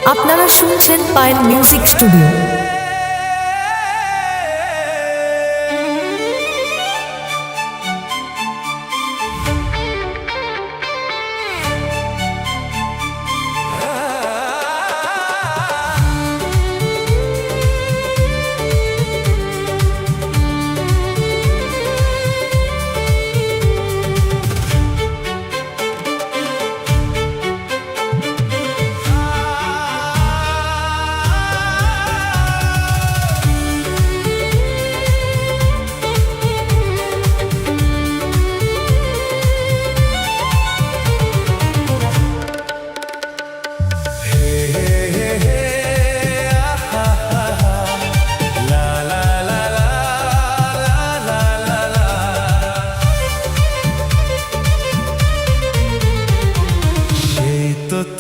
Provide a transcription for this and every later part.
আপনারা শুনছেন Payel music studio.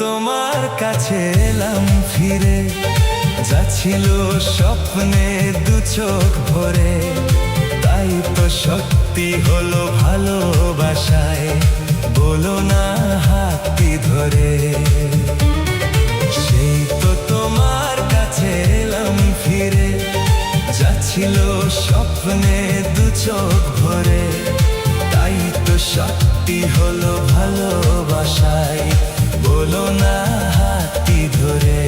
তোমার কাছে এলাম ফিরে, যাচ্ছিল স্বপ্নে দু চোখ ভরে, তাই তো সত্যি হলো ভালোবাসায়, বলো না হাতটি ধরে। সেই তো তোমার কাছে এলাম ফিরে, যাচ্ছিল স্বপ্নে দু চোখ ভরে, তাই তো সত্যি হলো ভালোবাসায়, বলো না হাতটি ধরে।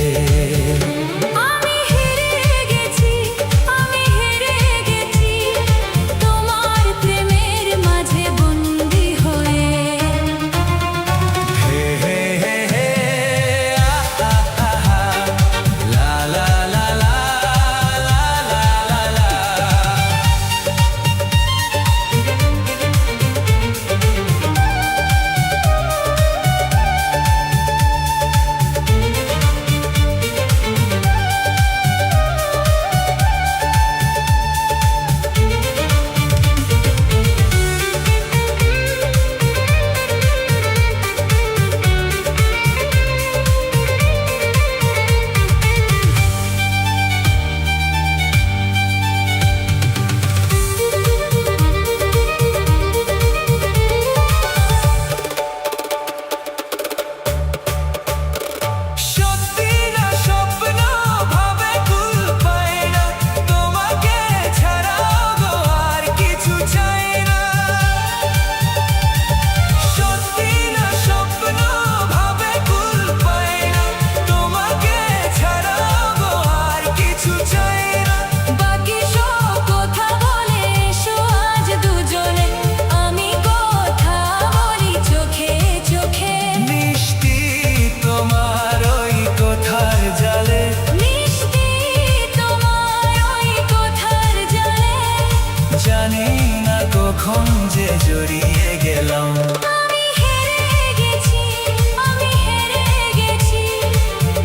জানি না কখন যে জড়িয়ে গেলাম, আমি হেরে গেছি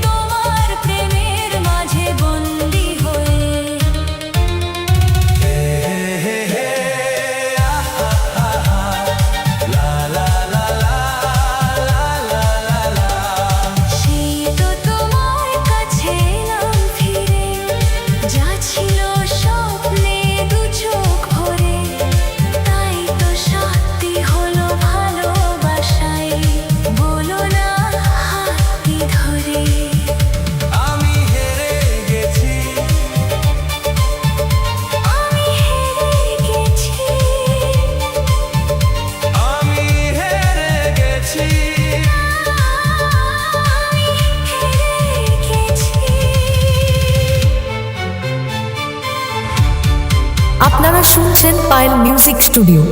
তোমার প্রেমের মাঝে বন্দী হয়ে। সেই তো তোমার কাছে এলাম ফিরে, যাচ্ছিল স্বপ্নে দু চোখ ভরে, তাই তো সত্যি হলো ভালোবাসায়, বলো না হাতটি ধরে। আমি হেরে গেছি, আমি হেরে গেছি, আমি হেরে গেছি। আমি হেরে গেছি। আপনারা শুনছেন পায়েল মিউজিক স্টুডিও।